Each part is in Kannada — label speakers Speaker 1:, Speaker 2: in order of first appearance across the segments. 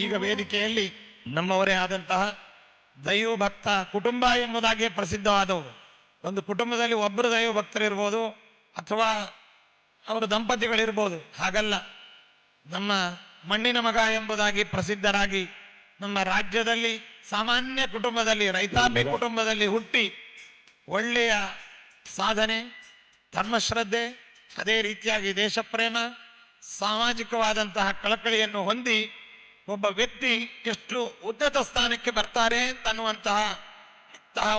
Speaker 1: ಈಗ ವೇದಿಕೆಯಲ್ಲಿ ನಮ್ಮವರೇ ಆದಂತಹ ದೈವ ಭಕ್ತ ಕುಟುಂಬ ಎಂಬುದಾಗಿ ಪ್ರಸಿದ್ಧವಾದವರು. ಒಂದು ಕುಟುಂಬದಲ್ಲಿ ಒಬ್ಬರು ದೈವ ಭಕ್ತರಿರ್ಬೋದು ಅಥವಾ ಅವರು ದಂಪತಿಗಳಿರ್ಬೋದು, ಹಾಗಲ್ಲ. ನಮ್ಮ ಮಣ್ಣಿನ ಮಗ ಎಂಬುದಾಗಿ ಪ್ರಸಿದ್ಧರಾಗಿ ನಮ್ಮ ರಾಜ್ಯದಲ್ಲಿ ಸಾಮಾನ್ಯ ಕುಟುಂಬದಲ್ಲಿ, ರೈತಾಪಿ ಕುಟುಂಬದಲ್ಲಿ ಹುಟ್ಟಿ ಒಳ್ಳೆಯ ಸಾಧನೆ, ಧರ್ಮಶ್ರದ್ಧೆ, ಅದೇ ರೀತಿಯಾಗಿ ದೇಶಪ್ರೇಮ, ಸಾಮಾಜಿಕವಾದಂತಹ ಕಳಕಳಿಯನ್ನು ಹೊಂದಿ ಒಬ್ಬ ವ್ಯಕ್ತಿ ಎಷ್ಟು ಉನ್ನತ ಸ್ಥಾನಕ್ಕೆ ಬರ್ತಾರೆ ಅಂತನ್ನುವಂತಹ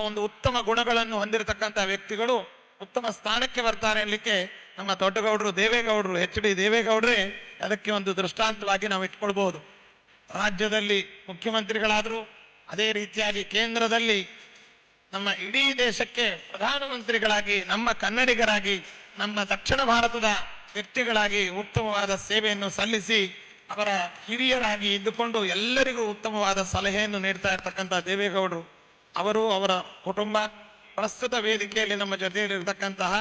Speaker 1: ಒಂದು ಉತ್ತಮ ಗುಣಗಳನ್ನು ಹೊಂದಿರತಕ್ಕಂತಹ ವ್ಯಕ್ತಿಗಳು ಉತ್ತಮ ಸ್ಥಾನಕ್ಕೆ ಬರ್ತಾರೆ ಅನ್ನಲಿಕ್ಕೆ ನಮ್ಮ ದೊಡ್ಡಗೌಡರು ದೇವೇಗೌಡರು, HD ದೇವೇಗೌಡರೇ ಅದಕ್ಕೆ ಒಂದು ದೃಷ್ಟಾಂತವಾಗಿ ನಾವು ಇಟ್ಕೊಳ್ಬಹುದು. ರಾಜ್ಯದಲ್ಲಿ ಮುಖ್ಯಮಂತ್ರಿಗಳಾದರು, ಅದೇ ರೀತಿಯಾಗಿ ಕೇಂದ್ರದಲ್ಲಿ ನಮ್ಮ ಇಡೀ ದೇಶಕ್ಕೆ ಪ್ರಧಾನಮಂತ್ರಿಗಳಾಗಿ, ನಮ್ಮ ಕನ್ನಡಿಗರಾಗಿ, ನಮ್ಮ ದಕ್ಷಿಣ ಭಾರತದ ವ್ಯಕ್ತಿಗಳಾಗಿ ಉತ್ತಮವಾದ ಸೇವೆಯನ್ನು ಸಲ್ಲಿಸಿ ಅವರ ಹಿರಿಯರಾಗಿ ಇದ್ದುಕೊಂಡು ಎಲ್ಲರಿಗೂ ಉತ್ತಮವಾದ ಸಲಹೆಯನ್ನು ನೀಡ್ತಾ ಇರ್ತಕ್ಕಂಥ ದೇವೇಗೌಡರು ಅವರು, ಅವರ ಕುಟುಂಬ, ಪ್ರಸ್ತುತ ವೇದಿಕೆಯಲ್ಲಿ ನಮ್ಮ ಜೊತೆಯಲ್ಲಿರ್ತಕ್ಕಂತಹ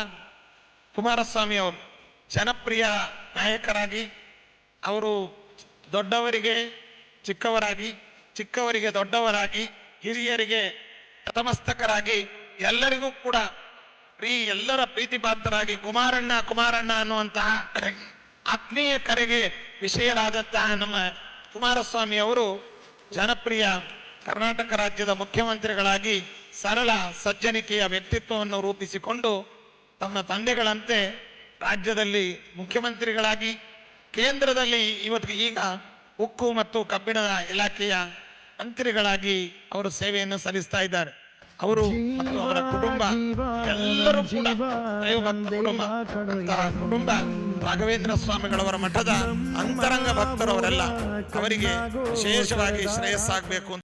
Speaker 1: ಕುಮಾರಸ್ವಾಮಿ ಅವರು ಜನಪ್ರಿಯ ನಾಯಕರಾಗಿ, ಅವರು ದೊಡ್ಡವರಿಗೆ ಚಿಕ್ಕವರಾಗಿ, ಚಿಕ್ಕವರಿಗೆ ದೊಡ್ಡವರಾಗಿ, ಹಿರಿಯರಿಗೆ ನತಮಸ್ತಕರಾಗಿ, ಎಲ್ಲರಿಗೂ ಕೂಡ ಎಲ್ಲರ ಪ್ರೀತಿ ಪಾತ್ರರಾಗಿ ಕುಮಾರಣ್ಣ ಕುಮಾರಣ್ಣ ಅನ್ನುವಂತಹ ಆತ್ಮೀಯ ಕರೆಗೆ ವಿಷಯರಾದಂತಹ ನಮ್ಮ ಕುಮಾರಸ್ವಾಮಿ ಅವರು ಜನಪ್ರಿಯ ಕರ್ನಾಟಕ ರಾಜ್ಯದ ಮುಖ್ಯಮಂತ್ರಿಗಳಾಗಿ ಸರಳ ಸಜ್ಜನಿಕೆಯ ವ್ಯಕ್ತಿತ್ವವನ್ನು ರೂಪಿಸಿಕೊಂಡು ತಮ್ಮ ತಂದೆಗಳಂತೆ ರಾಜ್ಯದಲ್ಲಿ ಮುಖ್ಯಮಂತ್ರಿಗಳಾಗಿ, ಕೇಂದ್ರದಲ್ಲಿ ಈಗ ಉಕ್ಕು ಮತ್ತು ಕಬ್ಬಿಣದ ಇಲಾಖೆಯ ಮಂತ್ರಿಗಳಾಗಿ ಅವರು ಸೇವೆಯನ್ನು ಸಲ್ಲಿಸ್ತಾ ಇದ್ದಾರೆ. ಅವರು ಮತ್ತು ಅವರ ಕುಟುಂಬ ಎಲ್ಲರೂ ಕೂಡ ಕುಟುಂಬ. ಕುಟುಂಬ ರಾಘವೇಂದ್ರ ಸ್ವಾಮಿಗಳವರ ಮಠದ ಅಂತರಂಗ ಭಕ್ತರವರೆಲ್ಲ, ಅವರಿಗೆ ವಿಶೇಷವಾಗಿ ಶ್ರೇಯಸ್ಸಾಗಬೇಕು.